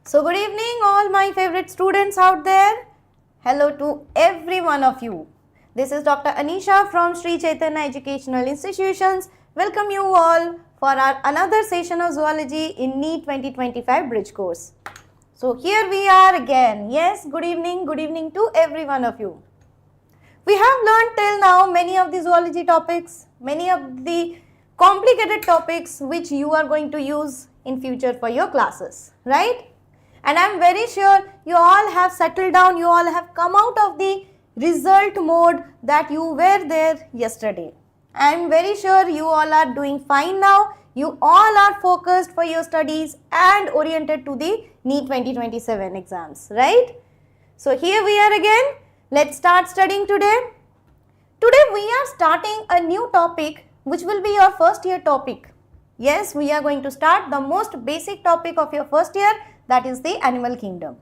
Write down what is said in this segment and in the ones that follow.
So good evening all my favorite students out there. Hello to every one of you. This is Dr. Anisha from Sri Chaitanya Educational Institutions. Welcome you all for our another session of Zoology in NEET 2025 Bridge course. So here we are again. Yes, good evening to every one of you. We have learned till now many of the zoology topics, many of the complicated topics which you are going to use in future for your classes, right? And I am very sure you all have settled down, you all have come out of the result mode that you were there yesterday. I am very sure you all are doing fine now. You all are focused for your studies and oriented to the NEET 2027 exams, right? So here we are again. Let's start studying today. Today we are starting a new topic which will be your first year topic. Yes, we are going to start the most basic topic of your first year, that is the animal kingdom.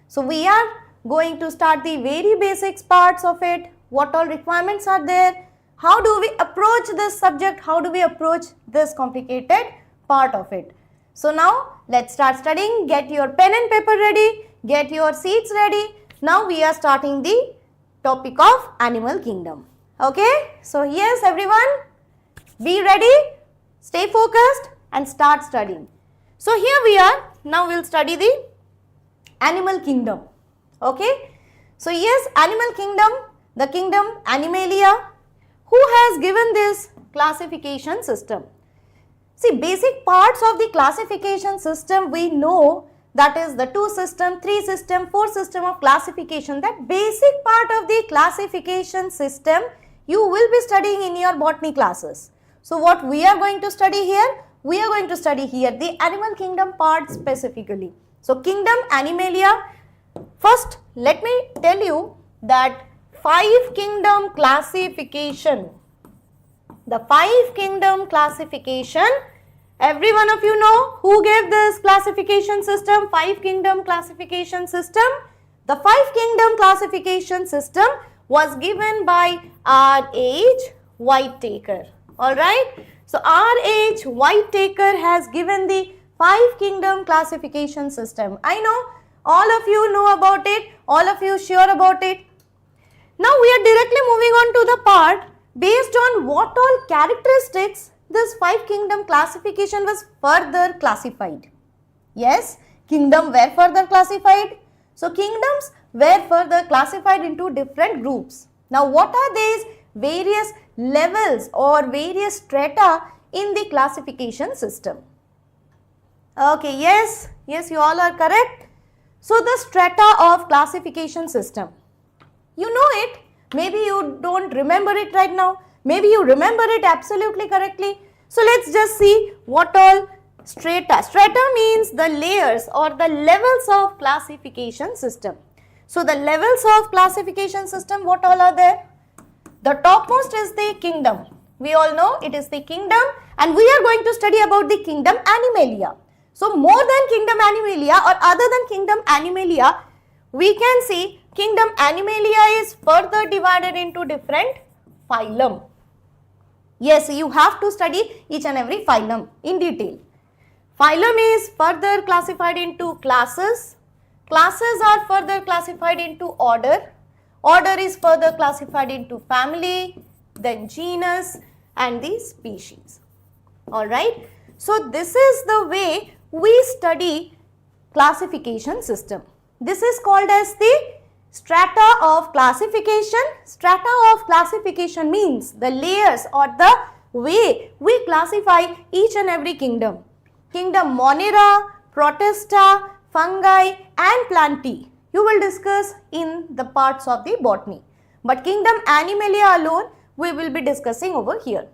So we are going to start the very basics parts of it, what all requirements are there, how do we approach this subject, how do we approach this complicated part of it. So now let's start studying. Get your pen and paper ready, get your seats ready. Now we are starting the topic of animal kingdom. Okay, so yes everyone, be ready, stay focused and start studying. So here we are, now we will study the animal kingdom. Okay, so yes, animal kingdom, the kingdom Animalia. Who has given this classification system? See, basic parts of the classification system we know, that is the 2 system, 3 system, 4 system of classification. That basic part of the classification system you will be studying in your botany classes. So what we are going to study here? We are going to study here the animal kingdom part specifically. So kingdom Animalia. First let me tell you that 5 kingdom classification. The 5 kingdom classification, every one of you know who gave this classification system, 5 kingdom classification system. The 5 kingdom classification system was given by R.H. Whitaker. Alright. So R.H. Whitaker has given the 5 kingdom classification system. I know all of you know about it, all of you sure about it. Now we are directly moving on to the part based on what all characteristics this 5 kingdom classification was further classified. Yes, kingdom were further classified. So kingdoms were further classified into different groups. Now what are these various levels or various strata in the classification system? Okay, yes, you all are correct. So the strata of classification system, you know it, maybe you don't remember it right now, maybe you remember it absolutely correctly. So let's just see what all strata. Strata means the layers or the levels of classification system. So the levels of classification system, what all are there? The topmost is the kingdom. We all know it is the kingdom, and we are going to study about the kingdom Animalia. So more than kingdom Animalia or other than kingdom Animalia, we can see kingdom Animalia is further divided into different phylum. Yes, you have to study each and every phylum in detail. Phylum is further classified into classes. Classes are further classified into order. Order is further classified into family, then genus and the species. Alright. So this is the way we study classification system. This is called as the strata of classification. Strata of classification means the layers or the way we classify each and every kingdom. Kingdom Monera, Protista, Fungi and Plantae you will discuss in the parts of the botany. But kingdom Animalia alone we will be discussing over here.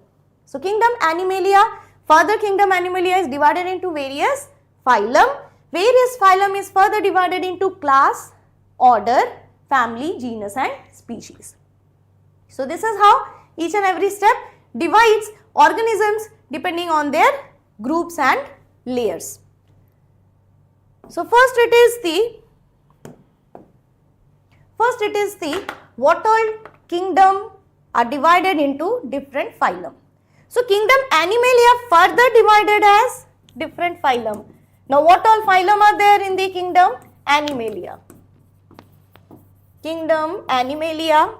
So kingdom Animalia, further kingdom Animalia is divided into various phylum. Various phylum is further divided into class, order, family, genus and species. So this is how each and every step divides organisms depending on their groups and layers. So first it is the what all kingdom are divided into different phylum. So kingdom Animalia further divided as different phylum. Now what all phylum are there in the kingdom? Animalia. Kingdom Animalia,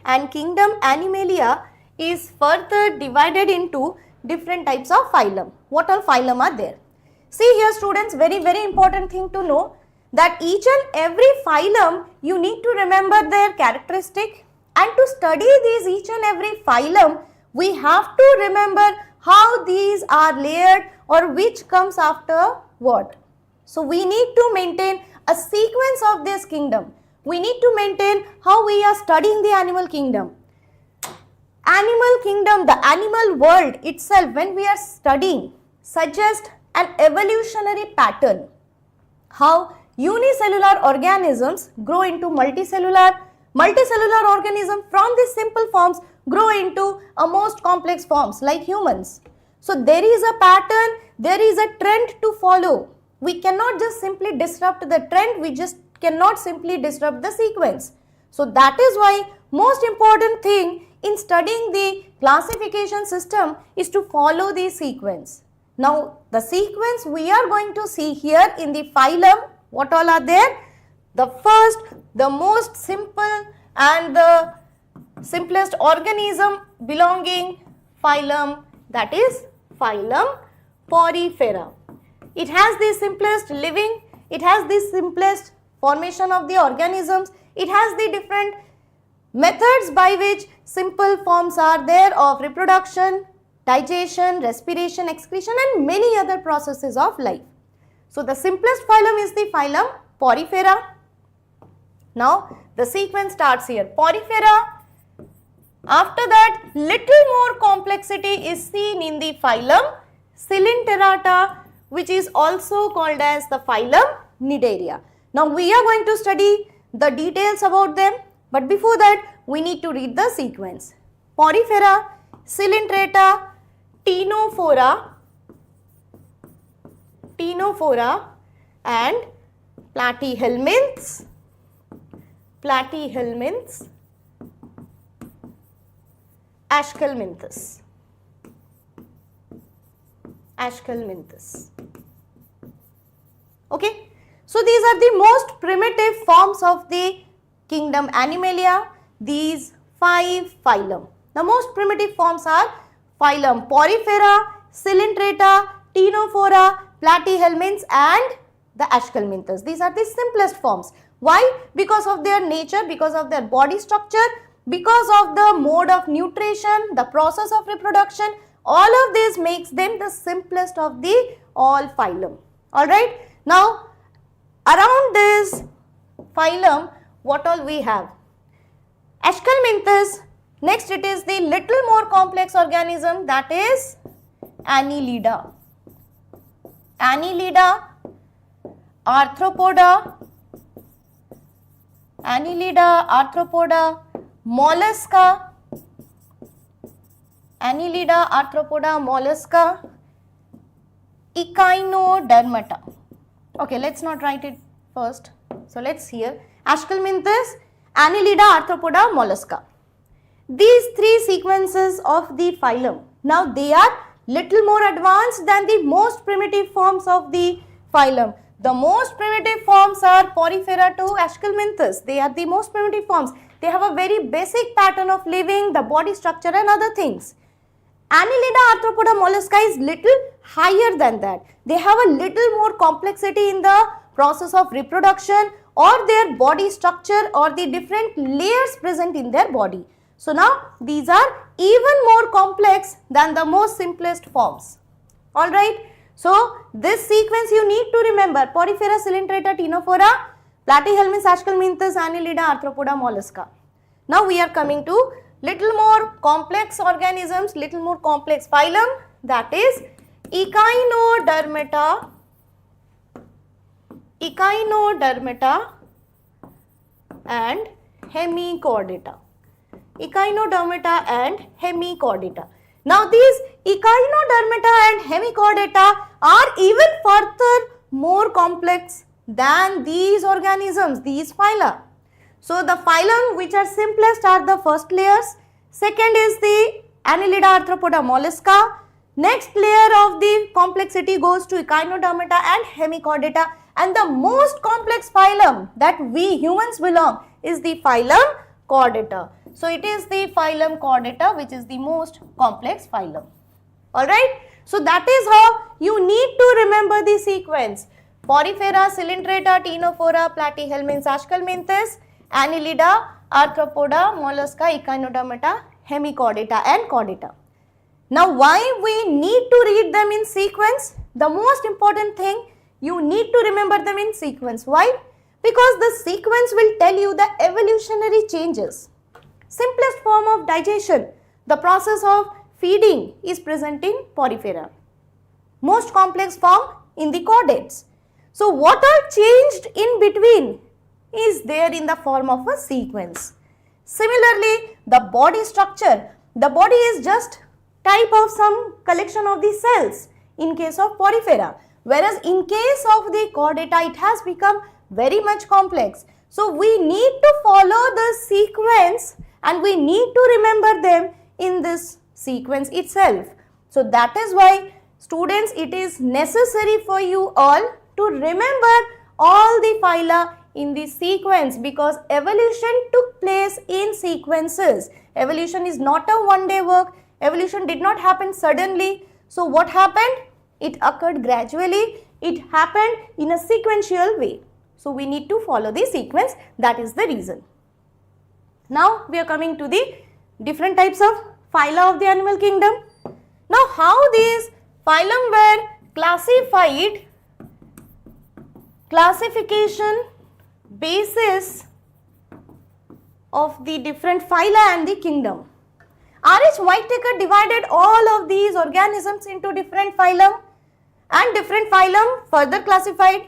and kingdom Animalia is further divided into different types of phylum. What all phylum are there? See here students, very important thing to know that each and every phylum you need to remember their characteristic, and to study these each and every phylum we have to remember how these are layered or which comes after what. So we need to maintain a sequence of this kingdom. We need to maintain how we are studying the animal kingdom. Animal kingdom, the animal world itself, when we are studying, suggests an evolutionary pattern. How unicellular organisms grow into multicellular organisms from these simple forms grow into a most complex forms like humans. So there is a pattern, there is a trend to follow. We cannot just simply disrupt the trend, we just cannot simply disrupt the sequence. So that is why most important thing in studying the classification system is to follow the sequence. Now the sequence we are going to see here in the phylum, what all are there? The first, the most simple and the simplest organism belonging phylum, that is phylum Porifera. It has the simplest living, it has the simplest formation of the organisms, it has the different methods by which simple forms are there of reproduction, digestion, respiration, excretion and many other processes of life. So the simplest phylum is the phylum Porifera. Now the sequence starts here, Porifera. After that, little more complexity is seen in the phylum Coelenterata, which is also called as the phylum Cnidaria. Now we are going to study the details about them, but before that we need to read the sequence. Porifera, Coelenterata, ctenophora and platyhelminthes, aschelminthes. Okay, so these are the most primitive forms of the kingdom Animalia, these 5 phylum. The most primitive forms are phylum Porifera, Coelenterata, ctenophora, platyhelminthes and the aschelminthes. These are the simplest forms. Why? Because of their nature, because of their body structure, because of the mode of nutrition, the process of reproduction, all of this makes them the simplest of the all phylum. Alright. Now around this phylum, what all we have? Aschelminthes. Next it is the little more complex organism, that is annelida. Arthropoda, mollusca, echinodermata. Okay, let's not write it first. So let's hear aschelminthes, annelida, arthropoda, mollusca. These 3 sequences of the phylum, now they are little more advanced than the most primitive forms of the phylum. The most primitive forms are Porifera to aschelminthes. They are the most primitive forms. They have a very basic pattern of living, the body structure and other things. Annelida, arthropoda, mollusca is little higher than that. They have a little more complexity in the process of reproduction or their body structure or the different layers present in their body. So now these are even more complex than the most simplest forms. Alright. So this sequence you need to remember: Porifera, Coelenterata, ctenophora, platyhelminthes, aschelminthes, annelida, arthropoda, mollusca. Now we are coming to little more complex organisms, little more complex phylum, that is echinodermata and hemichordata. Now these echinodermata and hemichordata are even further more complex than these organisms, these phyla. So the phylum which are simplest are the first layers, second is the annelida, arthropoda, mollusca, next layer of the complex complexity goes to echinodermata and hemichordata, and the most complex phylum that we humans belong is the phylum Chordata. So it is the phylum Chordata which is the most complex phylum. Alright, so that is how you need to remember the sequence. Porifera, coelenterata, ctenophora, platyhelminthes, aschelminthes, annelida, arthropoda, mollusca, echinodermata, hemichordata and chordata. Now why we need to read them in sequence? The most important thing, you need to remember them in sequence. Why? Because the sequence will tell you the evolutionary changes. Simplest form of digestion, the process of feeding is present in porifera. Most complex form in the chordates. So what are changed in between is there in the form of a sequence. Similarly, the body structure, the body is just type of some collection of the cells in case of porifera, whereas in case of the chordata it has become very much complex. So we need to follow the sequence and we need to remember them in this sequence itself. So that is why students, it is necessary for you all to remember all the phyla in the sequence, because evolution took place in sequences. Evolution is not a one-day work. Evolution did not happen suddenly. So what happened? It occurred gradually. It happened in a sequential way. So we need to follow the sequence. That is the reason. Now we are coming to the different types of phyla of the animal kingdom. Now how these phylum were classified, classification basis of the different phyla and the kingdom. R.H. Whitaker divided all of these organisms into different phylum and different phylum further classified.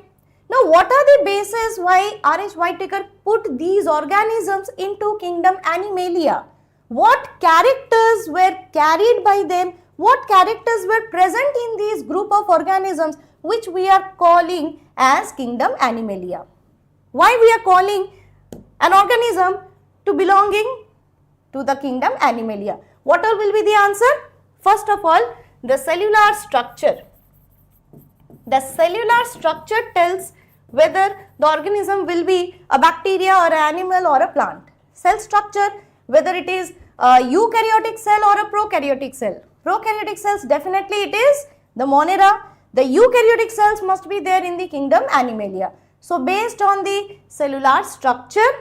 Now what are the bases why R.H. Whitaker put these organisms into kingdom Animalia? What characters were carried by them? What characters were present in these group of organisms which we are calling as kingdom Animalia? Why we are calling an organism to belonging to the kingdom Animalia? What all will be the answer? First of all, the cellular structure. The cellular structure tells whether the organism will be a bacteria or an animal or a plant. Cell structure, whether it is a eukaryotic cell or a prokaryotic cell. Prokaryotic cells, definitely it is the Monera. The eukaryotic cells must be there in the kingdom Animalia. So based on the cellular structure,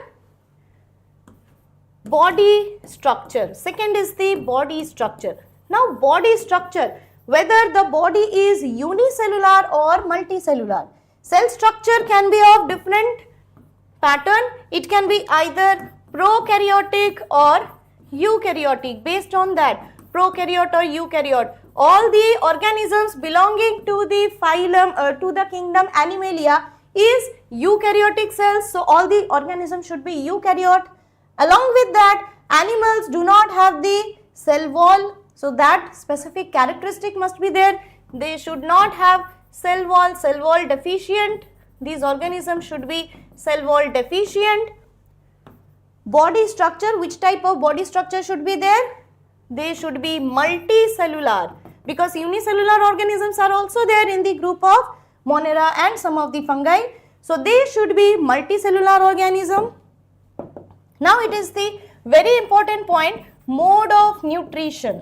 body structure. Second is the body structure. Now body structure, whether the body is unicellular or multicellular. Cell structure can be of different pattern. It can be either prokaryotic or eukaryotic. Based on that, prokaryote or eukaryote, all the organisms belonging to the phylum to the kingdom Animalia is eukaryotic cells. So all the organisms should be eukaryote. Along with that, animals do not have the cell wall. So that specific characteristic must be there. They should not have cell wall deficient. These organisms should be cell wall deficient. Body structure, which type of body structure should be there? They should be multicellular, because unicellular organisms are also there in the group of Monera and some of the fungi. So they should be multicellular organism. Now it is the very important point, mode of nutrition.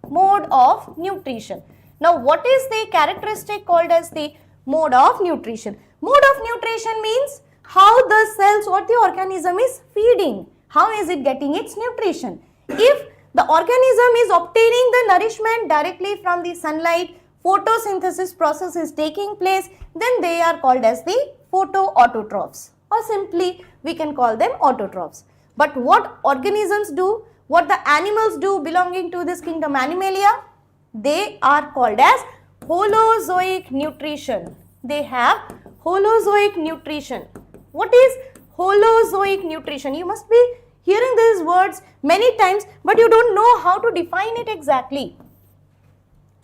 Mode of nutrition. Now what is the characteristic called as the mode of nutrition? Mode of nutrition means how the cells or the organism is feeding. How is it getting its nutrition? If the organism is obtaining the nourishment directly from the sunlight, photosynthesis process is taking place, then they are called as the photoautotrophs, or simply we can call them autotrophs. But what organisms do, what the animals do belonging to this kingdom Animalia, they are called as holozoic nutrition. They have holozoic nutrition. What is holozoic nutrition? You must be hearing these words many times, but you don't know how to define it exactly.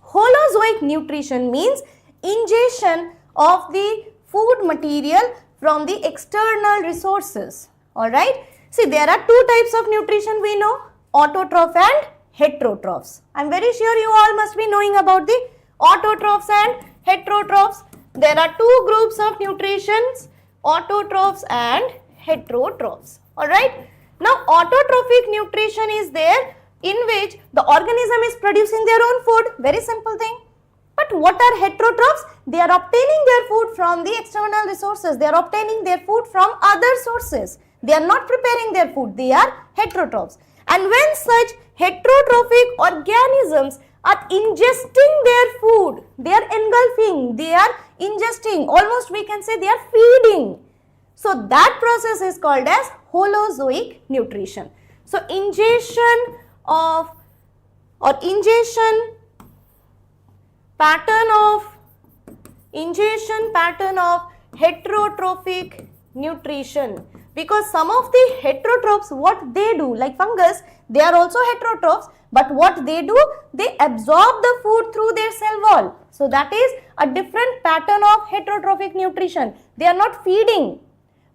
Holozoic nutrition means ingestion of the food material from the external resources. Alright. See, there are two types of nutrition we know, autotroph and heterotrophs. I am very sure you all must be knowing about the autotrophs and heterotrophs. There are two groups of nutritions, autotrophs and heterotrophs. Alright. Now autotrophic nutrition is there in which the organism is producing their own food. Very simple thing. But what are heterotrophs? They are obtaining their food from the external resources. They are obtaining their food from other sources. They are not preparing their food. They are heterotrophs. And when such heterotrophic organisms are ingesting their food, they are engulfing, they are ingesting, almost we can say they are feeding. So that process is called as holozoic nutrition. So ingestion pattern of heterotrophic nutrition, because some of the heterotrophs, what they do, like fungus, they are also heterotrophs, but what they do, they absorb the food through their cell wall. So that is a different pattern of heterotrophic nutrition. They are not feeding,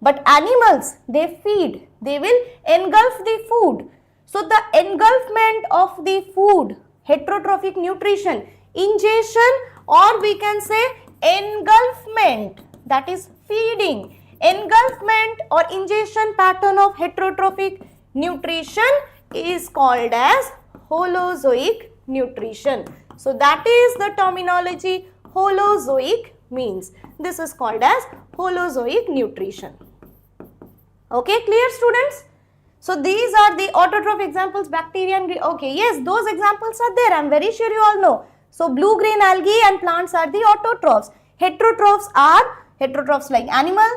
but animals, they feed, they will engulf the food. So the engulfment of the food, heterotrophic nutrition, ingestion, or we can say engulfment, that is feeding. Engulfment or ingestion pattern of heterotrophic nutrition is called as holozoic nutrition. So that is the terminology holozoic means. This is called as holozoic nutrition. Okay, clear students? So these are the autotroph examples, bacteria and okay, yes, those examples are there. I am very sure you all know. So blue-green algae and plants are the autotrophs. Heterotrophs are heterotrophs like animal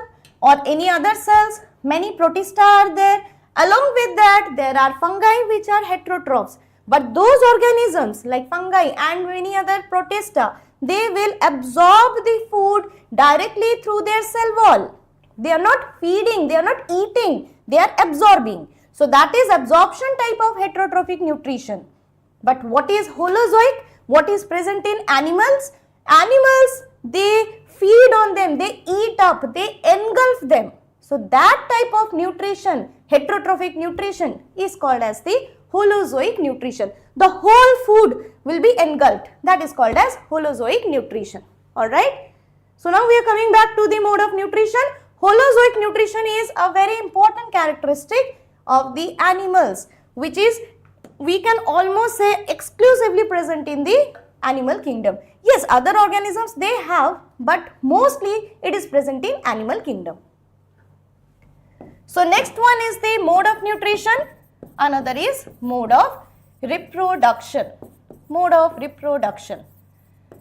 or any other cells. Many protista are there. Along with that, there are fungi which are heterotrophs. But those organisms like fungi and many other protista, they will absorb the food directly through their cell wall. They are not feeding, they are not eating, they are absorbing. So that is absorption type of heterotrophic nutrition. But what is holozoic? What is present in animals? Animals, they feed on them, they eat up, they engulf them. So that type of nutrition, heterotrophic nutrition, is called as the holozoic nutrition. The whole food will be engulfed. That is called as holozoic nutrition. Alright. So now we are coming back to the mode of nutrition. Holozoic nutrition is a very important characteristic of the animals, which is, we can almost say, exclusively present in the animal kingdom. Yes, other organisms they have, but mostly it is present in animal kingdom. So next one is the mode of nutrition. Another is mode of reproduction. Mode of reproduction.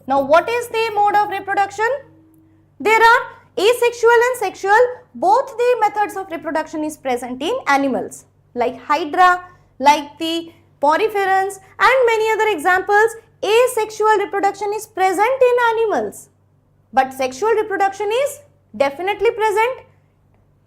Now what is the mode of reproduction? There are asexual and sexual, both the methods of reproduction is present in animals, like hydra, like the poriferans and many other examples. Asexual reproduction is present in animals, but sexual reproduction is definitely present.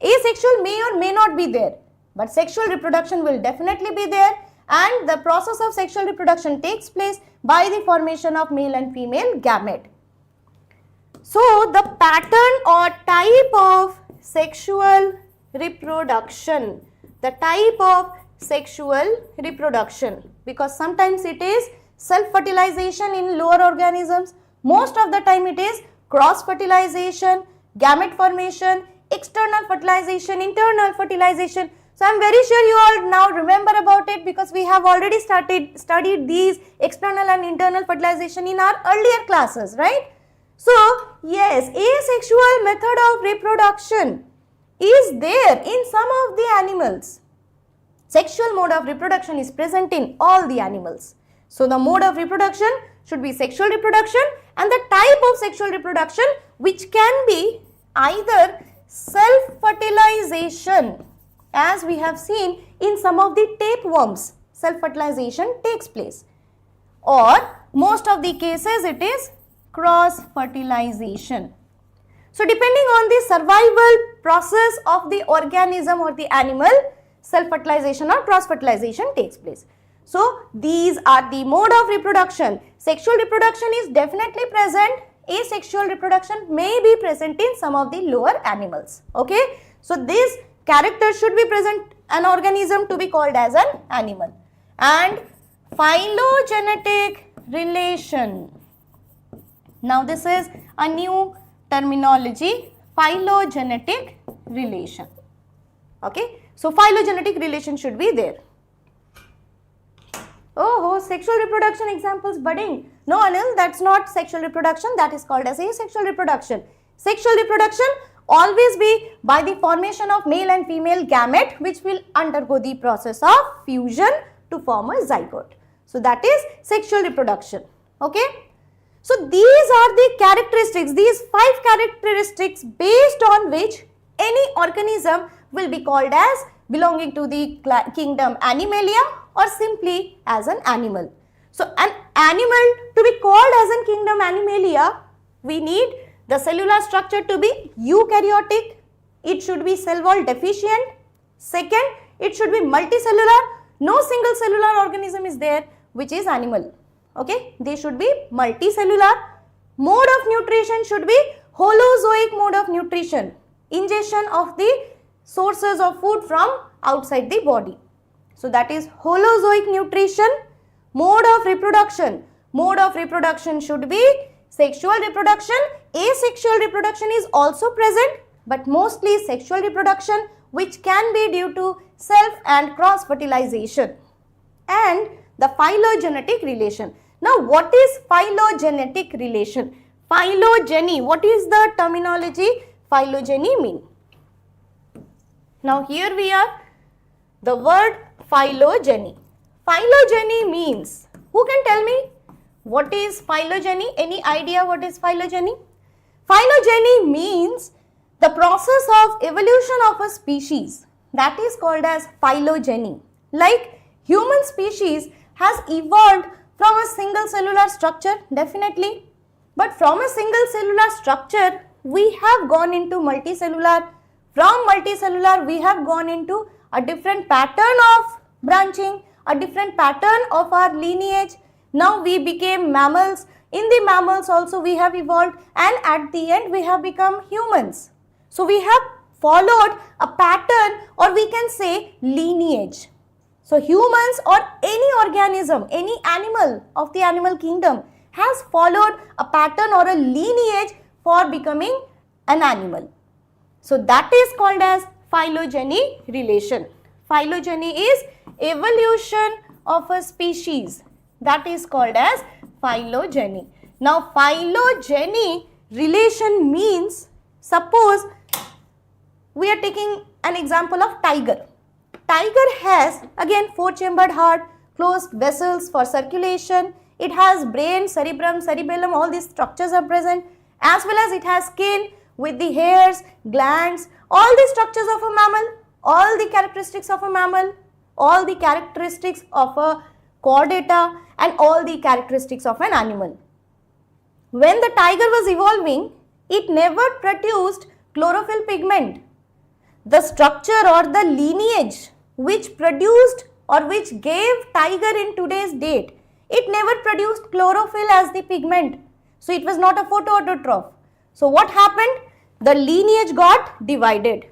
Asexual may or may not be there, but sexual reproduction will definitely be there, and the process of sexual reproduction takes place by the formation of male and female gamete. So the pattern or type of sexual reproduction, because sometimes it is self-fertilization in lower organisms, most of the time it is cross-fertilization, gamete formation, external fertilization, internal fertilization. So I am very sure you all now remember about it, because we have already studied these external and internal fertilization in our earlier classes, right? So yes, asexual method of reproduction is there in some of the animals. Sexual mode of reproduction is present in all the animals. So the mode of reproduction should be sexual reproduction, and the type of sexual reproduction, which can be either self-fertilization, as we have seen in some of the tapeworms, self-fertilization takes place, or most of the cases it is cross-fertilization. So depending on the survival process of the organism or the animal, self-fertilization or cross-fertilization takes place. So these are the mode of reproduction. Sexual reproduction is definitely present. Asexual reproduction may be present in some of the lower animals. Okay. So this character should be present an organism to be called as an animal. And phylogenetic relation. Now this is a new terminology, phylogenetic relation. Okay, so phylogenetic relation should be there. Oh, sexual reproduction examples budding. No, Anil, that's not sexual reproduction. That is called as asexual reproduction. Sexual reproduction always be by the formation of male and female gamete, which will undergo the process of fusion to form a zygote. So that is sexual reproduction. Okay. So these are the characteristics, these 5 characteristics based on which any organism will be called as belonging to the kingdom Animalia or simply as an animal. So an animal to be called as a kingdom Animalia, we need the cellular structure to be eukaryotic, it should be cell wall deficient. Second, it should be multicellular, no single cellular organism is there which is animal. Okay, they should be multicellular. Mode of nutrition should be holozoic mode of nutrition, ingestion of the sources of food from outside the body. So that is holozoic nutrition. Mode of reproduction should be sexual reproduction. Asexual reproduction is also present, but mostly sexual reproduction, which can be due to self and cross fertilization. And the phylogenetic relation. Now what is phylogenetic relation? Phylogeny, what is the terminology phylogeny mean? Now here we are, the word phylogeny. Phylogeny means, who can tell me what is phylogeny? Any idea what is phylogeny? Phylogeny means the process of evolution of a species, that is called as phylogeny. Like human species has evolved from a single cellular structure, definitely, but from a single cellular structure we have gone into multicellular. From multicellular we have gone into a different pattern of branching, a different pattern of our lineage. Now we became mammals. In the mammals also we have evolved, and at the end we have become humans. So we have followed a pattern, or we can say lineage. So humans or any organism, any animal of the animal kingdom has followed a pattern or a lineage for becoming an animal. So that is called as phylogeny relation. Phylogeny is evolution of a species. That is called as phylogeny. Now phylogeny relation means, suppose we are taking an example of tiger. Tiger has again 4-chambered heart, closed vessels for circulation. It has brain, cerebrum, cerebellum, all these structures are present, as well as it has skin with the hairs, glands, all the structures of a mammal, all the characteristics of a mammal, all the characteristics of a chordata, and all the characteristics of an animal. When the tiger was evolving, it never produced chlorophyll pigment. The structure or the lineage which produced or which gave tiger in today's date, it never produced chlorophyll as the pigment. So it was not a photoautotroph. So what happened? The lineage got divided.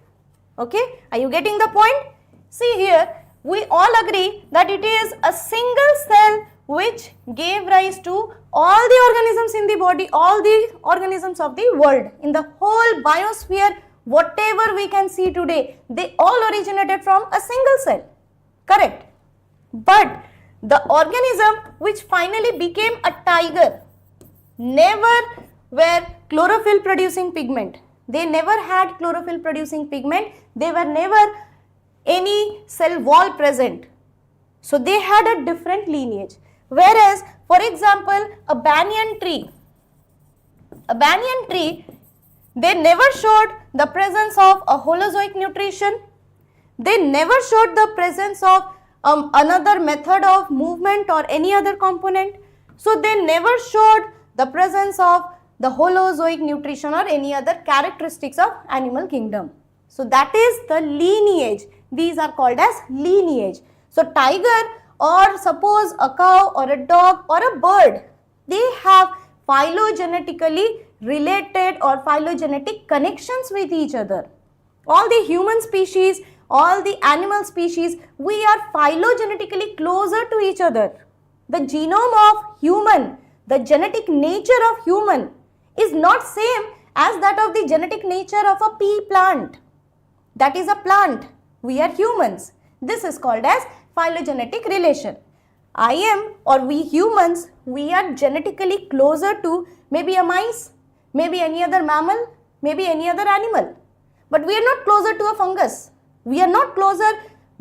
Okay, are you getting the point? See here, we all agree that it is a single cell which gave rise to all the organisms in the body, all the organisms of the world, in the whole biosphere. Whatever we can see today, they all originated from a single cell, correct? But the organism which finally became a tiger never were chlorophyll producing pigment. They never had chlorophyll producing pigment. They were never any cell wall present. So they had a different lineage. Whereas, for example, a banyan tree, they never showed the presence of a holozoic nutrition. They never showed the presence of another method of movement or any other component. So they never showed the presence of the holozoic nutrition or any other characteristics of animal kingdom. So that is the lineage. These are called as lineage. So tiger, or suppose a cow or a dog or a bird, they have phylogenetically related or phylogenetic connections with each other. All the human species, all the animal species, we are phylogenetically closer to each other. The genome of human, the genetic nature of human is not same as that of the genetic nature of a pea plant. That is a plant. We are humans. This is called as phylogenetic relation. I am, or we humans, we are genetically closer to maybe a mice, maybe any other mammal, maybe any other animal. But we are not closer to a fungus. We are not closer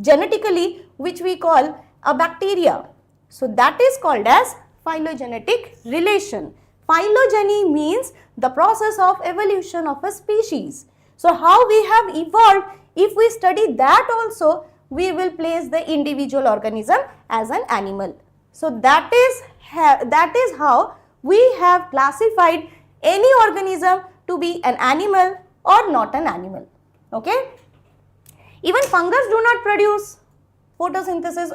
genetically, which we call a bacteria. So that is called as phylogenetic relation. Phylogeny means the process of evolution of a species. So how we have evolved, if we study that also, we will place the individual organism as an animal. So that is how we have classified any organism to be an animal or not an animal. Okay? Even fungus do not produce photosynthesis,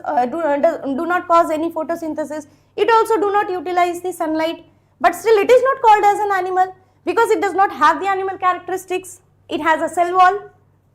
do not cause any photosynthesis. It also do not utilize the sunlight, but still it is not called as an animal because it does not have the animal characteristics. It has a cell wall,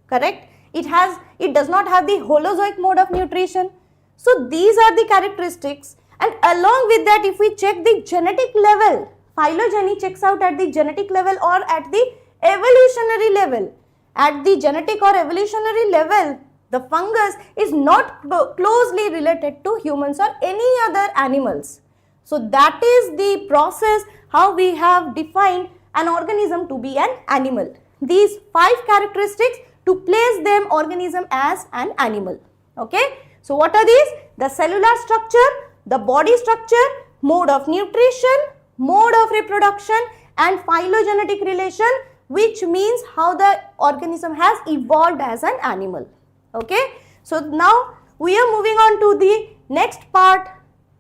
correct? It does not have the holozoic mode of nutrition. So these are the characteristics, and along with that, if we check the genetic level, phylogeny checks out at the genetic level or at the evolutionary level. At the genetic or evolutionary level, the fungus is not closely related to humans or any other animals. So that is the process how we have defined an organism to be an animal. These 5 characteristics to place them organism as an animal. Okay. So what are these? The cellular structure, the body structure, mode of nutrition, mode of reproduction, and phylogenetic relation, which means how the organism has evolved as an animal. Okay. So now we are moving on to the next part,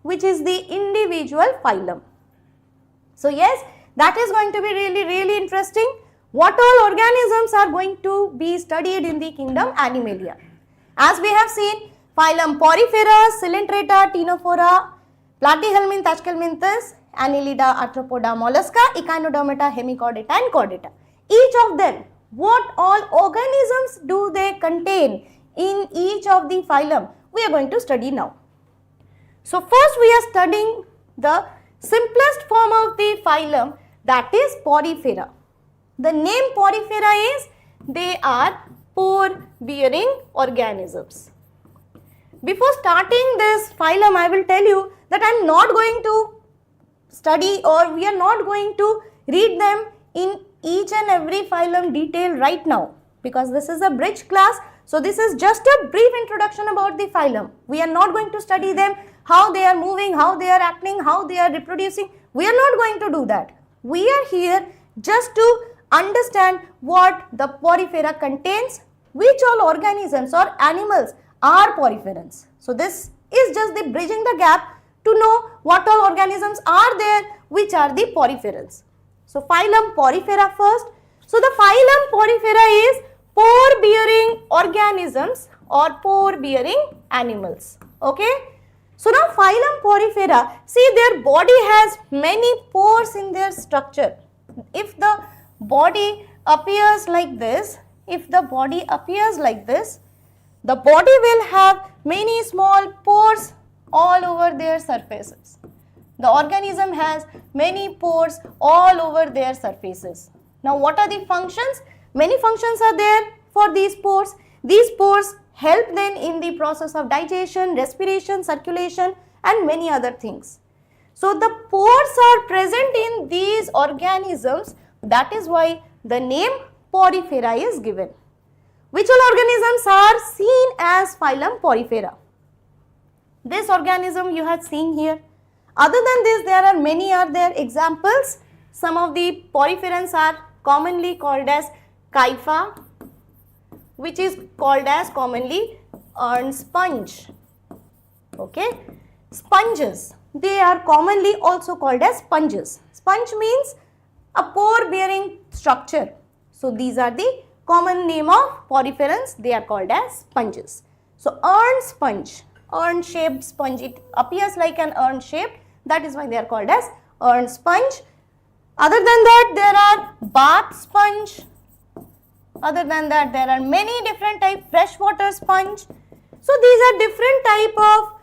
which is the individual phylum. So yes, that is going to be really interesting. What all organisms are going to be studied in the kingdom Animalia? As we have seen, phylum Porifera, coelenterata, ctenophora, platyhelminthes, aschelminthes, annelida, arthropoda, mollusca, echinodermata, hemichordata and chordata. Each of them, what all organisms do they contain in each of the phylum, we are going to study now. So first we are studying the simplest form of the phylum, that is porifera. The name porifera is, they are pore-bearing organisms. Before starting this phylum, I will tell you that I am not going to study, or we are not going to read them in each and every phylum detail right now, because this is a bridge class. So this is just a brief introduction about the phylum. We are not going to study them, how they are moving, how they are acting, how they are reproducing. We are not going to do that. We are here just to understand what the porifera contains, which all organisms or animals are poriferans. So this is just the bridging the gap to know what all organisms are there, which are the poriferans. So phylum porifera first. So the phylum porifera is pore-bearing organisms or pore-bearing animals. Okay. So now phylum porifera, see their body has many pores in their structure. If the body appears like this, the body will have many small pores all over their surfaces. The organism has many pores all over their surfaces. Now what are the functions? Many functions are there for these pores. These pores help then in the process of digestion, respiration, circulation and many other things. So the pores are present in these organisms, that is why the name porifera is given. Which all organisms are seen as phylum porifera? This organism you have seen here. Other than this, there are many other examples. Some of the poriferans are commonly called as kypha, which is called as commonly urn sponge. Okay, sponges, they are commonly also called as sponges. Sponge means a pore bearing structure. So these are the common name of poriferans, they are called as sponges. So urn sponge, urn shaped sponge, it appears like an urn shaped, that is why they are called as urn sponge. Other than that, there are bath sponge. Other than that, there are many different type freshwater sponge. So these are different type of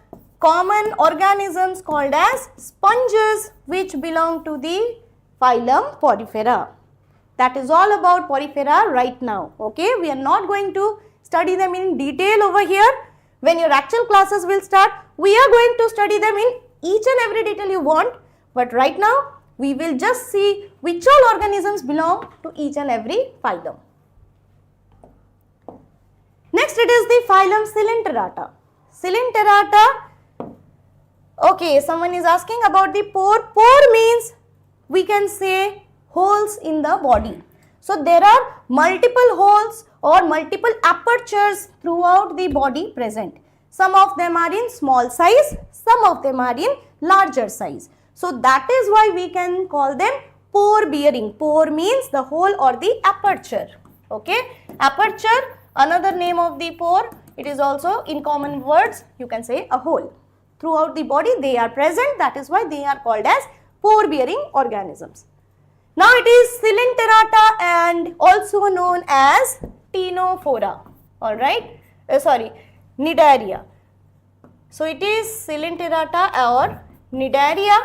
common organisms called as sponges which belong to the phylum porifera. That is all about porifera right now. Okay, we are not going to study them in detail over here. When your actual classes will start, we are going to study them in each and every detail you want. But right now, we will just see which all organisms belong to each and every phylum. Next, it is the phylum coelenterata. Coelenterata, okay, someone is asking about the pore. Pore means we can say holes in the body. So there are multiple holes or multiple apertures throughout the body present. Some of them are in small size, some of them are in larger size. So that is why we can call them pore bearing. Pore means the hole or the aperture. Okay, aperture, another name of the pore. It is also in common words, you can say a hole. Throughout the body they are present, that is why they are called as pore bearing organisms. Now it is coelenterata and also known as ctenophora. Alright, cnidaria. So it is coelenterata or cnidaria.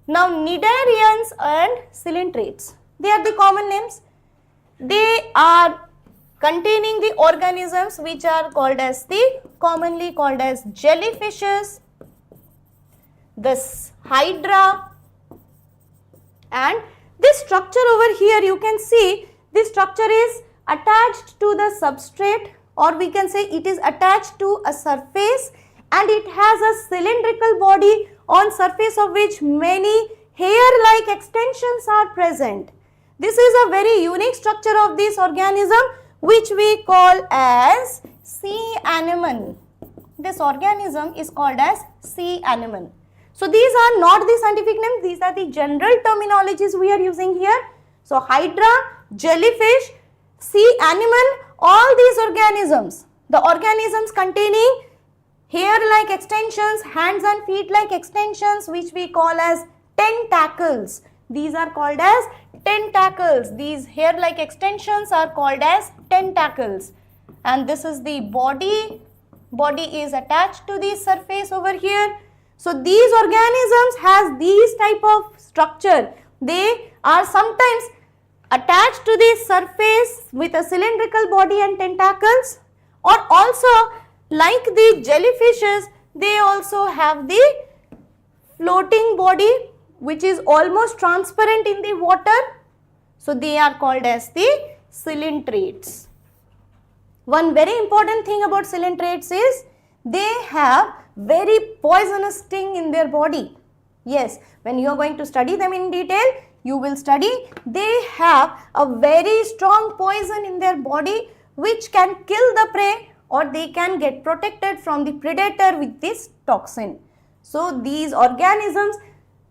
Now cnidarians and coelentrates, they are the common names. They are containing the organisms which are called as commonly called as jellyfishes, this hydra, and this structure over here you can see this structure is attached to the substrate, or we can say it is attached to a surface, and it has a cylindrical body on surface of which many hair-like extensions are present. This is a very unique structure of this organism which we call as sea anemone. This organism is called as sea anemone. So these are not the scientific names, these are the general terminologies we are using here. So hydra, jellyfish, sea anemone, all these organisms, the organisms containing hair-like extensions, hands and feet-like extensions which we call as tentacles. These are called as tentacles. These hair-like extensions are called as tentacles. And this is the body. Body is attached to the surface over here. So these organisms has these type of structure. They are sometimes attached to the surface with a cylindrical body and tentacles, or also like the jellyfishes, they also have the floating body which is almost transparent in the water. So they are called as the coelentrates. One very important thing about coelentrates is they have very poisonous sting in their body. Yes, when you are going to study them in detail, you will study they have a very strong poison in their body which can kill the prey, or they can get protected from the predator with this toxin. So these organisms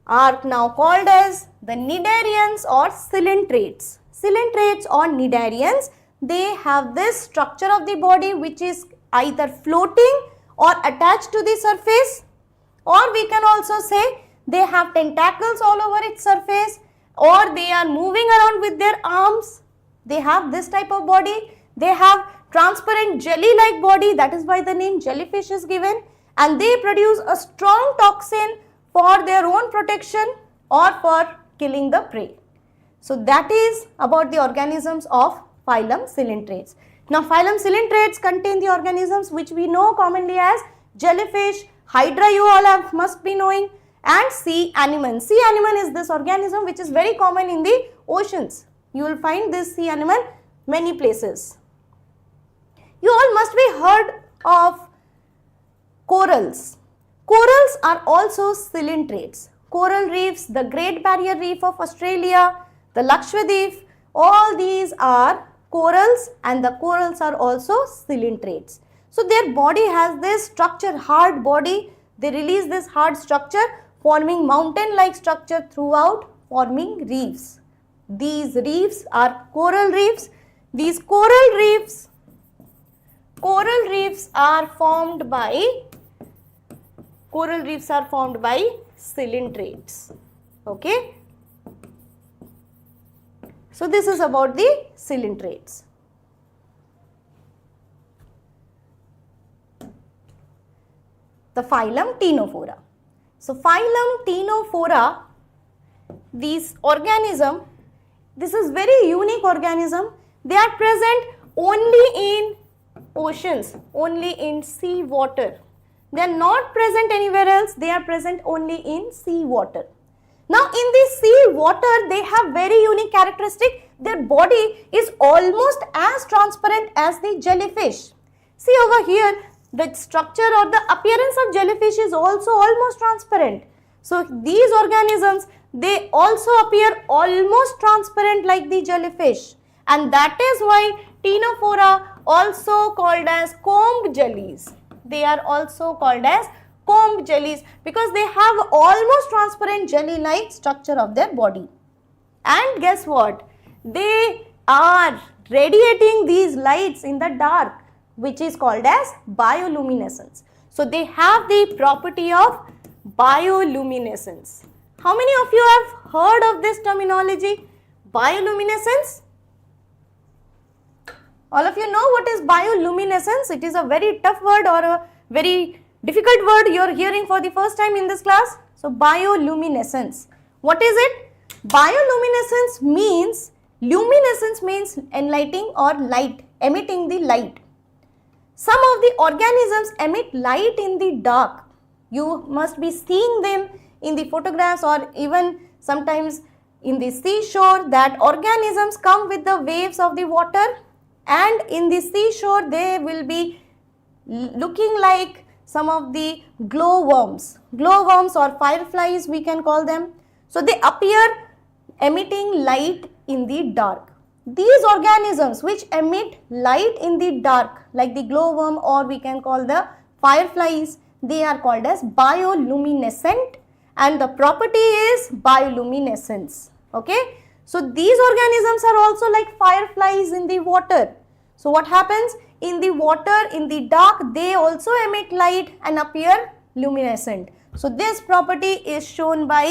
are now called as the cnidarians or coelentrates. Coelentrates or cnidarians, they have this structure of the body which is either floating or attached to the surface, or we can also say they have tentacles all over its surface, or they are moving around with their arms. They have this type of body. They have transparent jelly-like body, that is why the name jellyfish is given, and they produce a strong toxin for their own protection or for killing the prey. So that is about the organisms of phylum coelentrates. Now phylum coelentrates contain the organisms which we know commonly as jellyfish, hydra you all must be knowing, and sea anemone. Sea anemone is this organism which is very common in the oceans. You will find this sea anemone many places. You all must be heard of corals. Corals are also coelentrates. Coral reefs, the Great Barrier Reef of Australia, the Lakshadweep, all these are corals, and the corals are also coelentrates. So their body has this structure, hard body. They release this hard structure forming mountain-like structure throughout, forming reefs. These reefs are coral reefs. These coral reefs are formed by coelentrates. Okay. So this is about the coelentrates. The phylum ctenophora. So phylum ctenophora, these organism, this is very unique organism. They are present only in oceans, only in sea water. They are not present anywhere else. They are present only in sea water. Now in the sea water, they have very unique characteristic. Their body is almost as transparent as the jellyfish. See over here, the structure or the appearance of jellyfish is also almost transparent. So these organisms, they also appear almost transparent like the jellyfish, and that is why ctenophora also called as comb jellies. They are also called as comb jellies because they have almost transparent jelly-like structure of their body. And guess what? They are radiating these lights in the dark, which is called as bioluminescence. So they have the property of bioluminescence. How many of you have heard of this terminology? Bioluminescence? All of you know what is bioluminescence? It is a very tough word or a very difficult word you are hearing for the first time in this class. So bioluminescence. What is it? Bioluminescence means, luminescence means enlightening or light, emitting the light. Some of the organisms emit light in the dark. You must be seeing them in the photographs or even sometimes in the seashore, that organisms come with the waves of the water, and in the seashore they will be looking like some of the glowworms. Glowworms or fireflies we can call them. So they appear emitting light in the dark. These organisms which emit light in the dark like the glowworm or we can call the fireflies, they are called as bioluminescent, and the property is bioluminescence. Okay. So these organisms are also like fireflies in the water. So what happens? In the water, in the dark, they also emit light and appear luminescent. So this property is shown by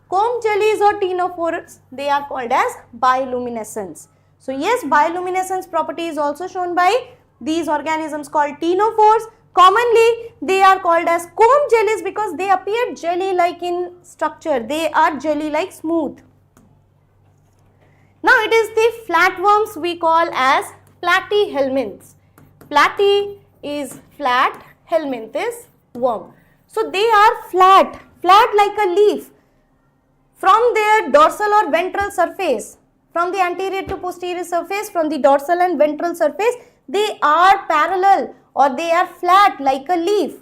comb jellies or ctenophores. They are called as bioluminescence. So yes, bioluminescence property is also shown by these organisms called ctenophores. Commonly, they are called as comb jellies because they appear jelly-like in structure. They are jelly-like smooth. Now it is the flatworms we call as platyhelminthes. Platy is flat, helminth is worm. So they are flat like a leaf. From their dorsal or ventral surface, from the anterior to posterior surface, from the dorsal and ventral surface, they are parallel or they are flat like a leaf,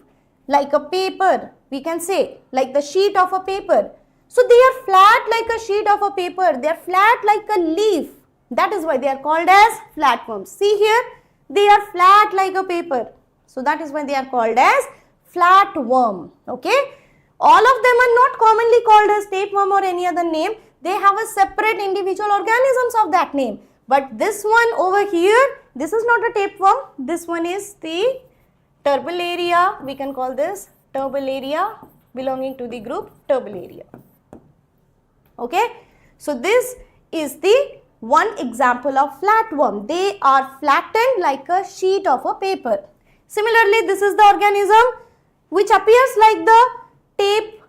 like a paper, we can say, like the sheet of a paper. So they are flat like a sheet of a paper, they are flat like a leaf. That is why they are called as flatworms. See here, they are flat like a paper. So that is why they are called as flatworm. Okay. All of them are not commonly called as tapeworm or any other name. They have a separate individual organisms of that name. But this one over here, this is not a tapeworm. This one is the Turbellaria. We can call this Turbellaria, belonging to the group Turbellaria. Okay. So this is the one example of flatworm. They are flattened like a sheet of a paper. Similarly, this is the organism which appears like the tape,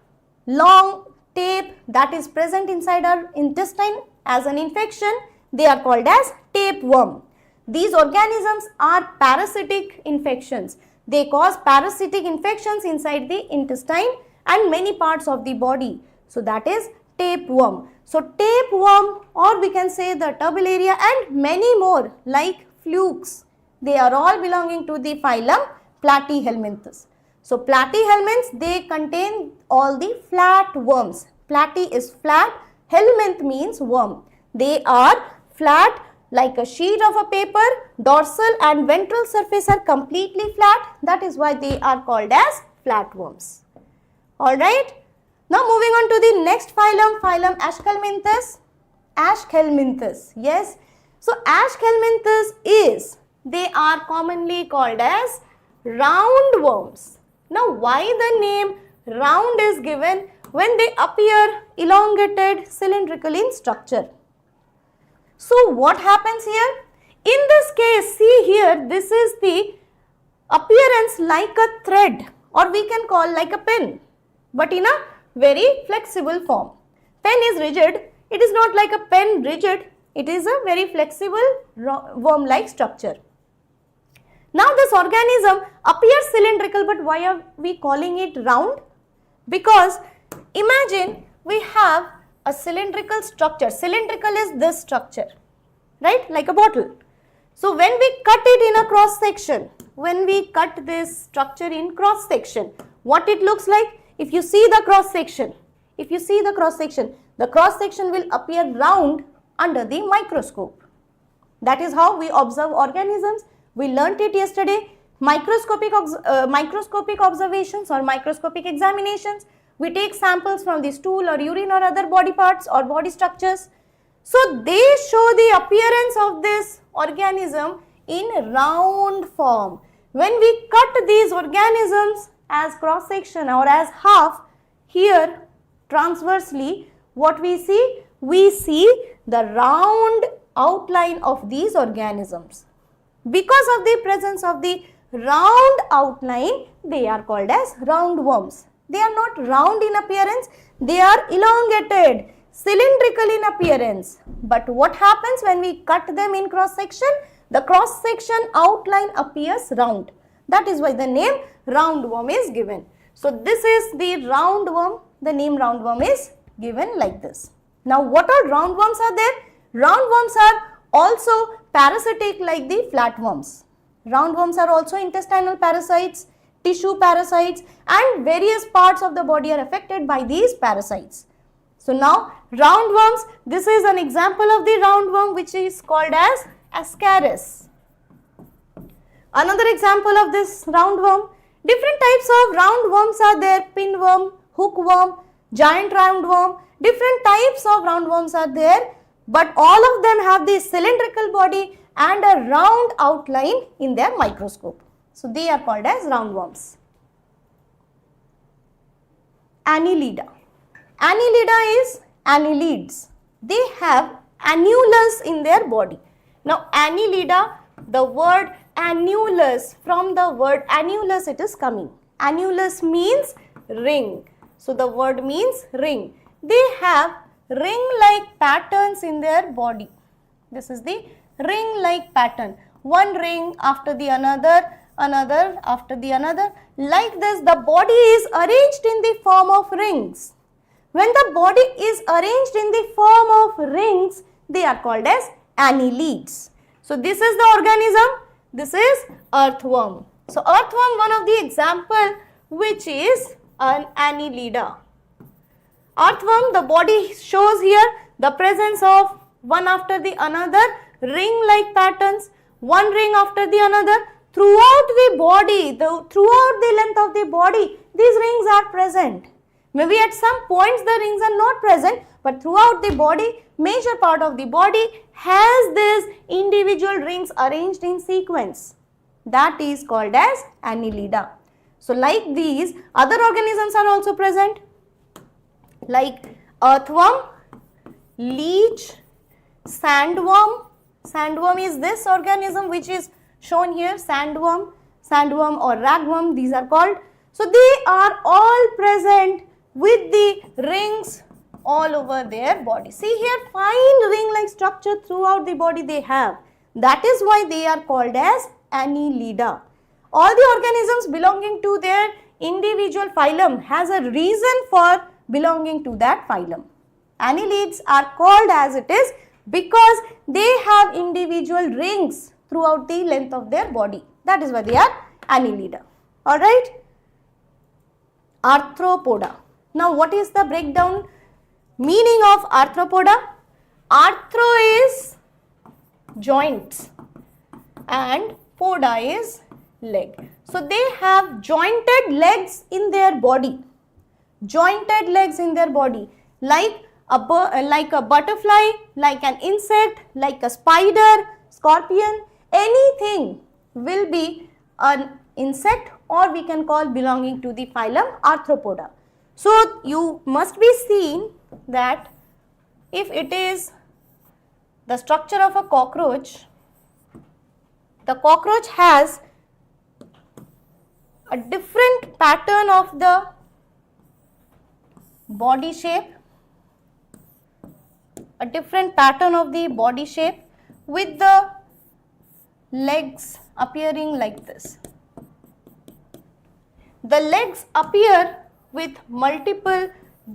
long tape that is present inside our intestine as an infection. They are called as tapeworm. These organisms are parasitic infections. They cause parasitic infections inside the intestine and many parts of the body. So that is tapeworm. So tapeworm, or we can say the Turbellaria, and many more like flukes. They are all belonging to the phylum Platyhelminthes. So platyhelminths, they contain all the flat worms. Platy is flat, helminth means worm. They are flat like a sheet of a paper. Dorsal and ventral surface are completely flat. That is why they are called as flatworms. Alright. Now moving on to the next phylum, phylum aschelminthes. Aschelminthes, yes. So aschelminthes is, they are commonly called as roundworms. Now why the name round is given? When they appear elongated, cylindrical in structure. So what happens here? In this case, see here, this is the appearance like a thread, or we can call like a pin, but in a very flexible form. pen is rigid. It is not like a pen rigid. It is a very flexible worm-like structure. Now this organism appears cylindrical, but why are we calling it round? Because imagine we have a cylindrical structure. Cylindrical is this structure, right? Like a bottle. So when we cut it in a cross section, when we cut this structure in cross section, what it looks like? If you see the cross section, the cross section will appear round under the microscope. That is how we observe organisms. We learnt it yesterday. Microscopic observations or microscopic examinations. We take samples from the stool or urine or other body parts or body structures. So they show the appearance of this organism in round form. When we cut these organisms as cross section or as half, here transversely, what we see? We see the round outline of these organisms. Because of the presence of the round outline, they are called as roundworms. They are not round in appearance, they are elongated, cylindrical in appearance. But what happens when we cut them in cross section? The cross section outline appears round. That is why the name roundworm is given. So this is the roundworm. The name roundworm is given like this. Now what all roundworms are there? Roundworms are also parasitic like the flatworms. Roundworms are also intestinal parasites, tissue parasites, and various parts of the body are affected by these parasites. So now roundworms, this is an example of the roundworm which is called as Ascaris. Another example of this roundworm, different types of roundworms are there, pinworm, hookworm, giant roundworm, different types of roundworms are there, but all of them have the cylindrical body and a round outline in their microscope. So they are called as roundworms. Annelida. Annelida is annelids. They have annulus in their body. Now annelida, the word annulus, from the word annulus it is coming. Annulus means ring. So the word means ring. They have ring-like patterns in their body. This is the ring-like pattern. One ring after the another, another after the another. Like this, the body is arranged in the form of rings. When the body is arranged in the form of rings, they are called as annelids. So this is the organism. This is earthworm. So earthworm, one of the example which is an annelida. Earthworm, the body shows here the presence of one after the another ring-like patterns, one ring after the another. Throughout the body, throughout the length of the body, these rings are present. Maybe at some points the rings are not present, but throughout the body, major part of the body has these individual rings arranged in sequence. That is called as annelida. So like these, other organisms are also present, like earthworm, leech, sandworm. Sandworm is this organism which is shown here, sandworm or ragworm, these are called. So they are all present with the rings all over their body. See here, fine ring-like structure throughout the body they have. That is why they are called as annelida. All the organisms belonging to their individual phylum has a reason for belonging to that phylum. Annelids are called as it is because they have individual rings throughout the length of their body. That is why they are annelida. Alright. Arthropoda. Now what is the breakdown meaning of arthropoda? Arthro is joints and poda is leg. So they have jointed legs in their body. Jointed legs in their body, like a butterfly, like an insect, like a spider, scorpion, anything will be an insect or we can call belonging to the phylum Arthropoda. So you must be seeing that if it is the structure of a cockroach, the cockroach has a different pattern of the body shape, a different pattern of the body shape with the legs appearing like this. The legs appear with multiple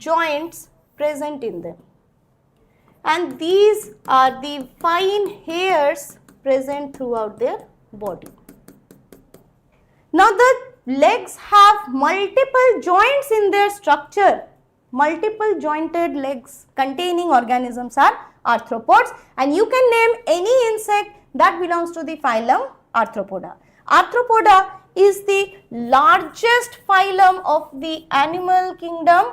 joints present in them, and these are the fine hairs present throughout their body. Now the legs have multiple joints in their structure. Multiple jointed legs containing organisms are arthropods, and you can name any insect that belongs to the phylum Arthropoda. Arthropoda is the largest phylum of the animal kingdom.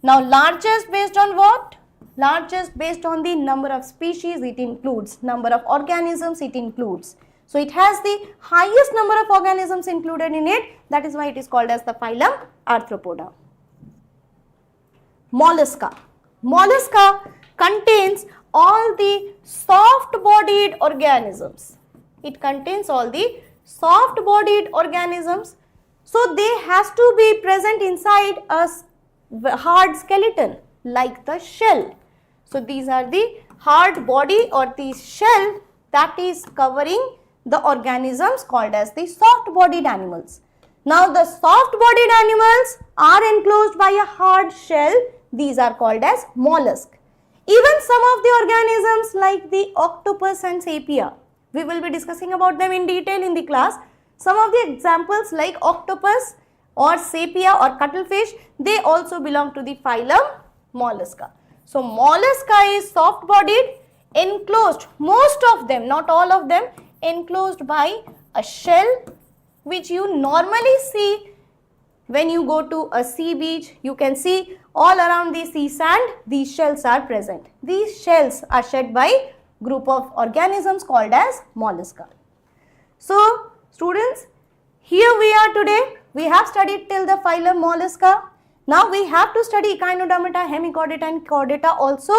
Now largest based on what? Largest based on the number of species it includes, number of organisms it includes. So it has the highest number of organisms included in it, that is why it is called as the phylum Arthropoda. Mollusca. Mollusca contains all the soft-bodied organisms. It contains all the soft-bodied organisms. So they has to be present inside a hard skeleton like the shell. So these are the hard body or the shell that is covering the organisms called as the soft-bodied animals. Now the soft-bodied animals are enclosed by a hard shell. These are called as mollusk. Even some of the organisms like the octopus and sepia, we will be discussing about them in detail in the class. Some of the examples like octopus or sepia or cuttlefish, they also belong to the phylum Mollusca. So mollusca is soft-bodied, enclosed, most of them, not all of them, enclosed by a shell which you normally see when you go to a sea beach. You can see all around the sea sand, these shells are present. These shells are shed by group of organisms called as mollusca. So students, here we are today. We have studied till the phylum Mollusca. Now we have to study echinodermata, hemichordata and chordata also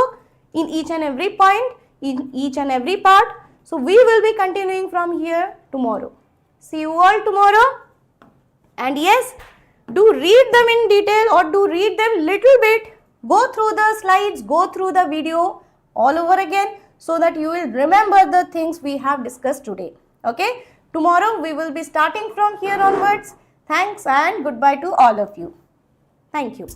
in each and every point, in each and every part. So we will be continuing from here tomorrow. See you all tomorrow. And yes, do read them in detail or do read them little bit. Go through the slides, go through the video all over again so that you will remember the things we have discussed today. Okay. Tomorrow we will be starting from here onwards. Thanks and goodbye to all of you. Thank you.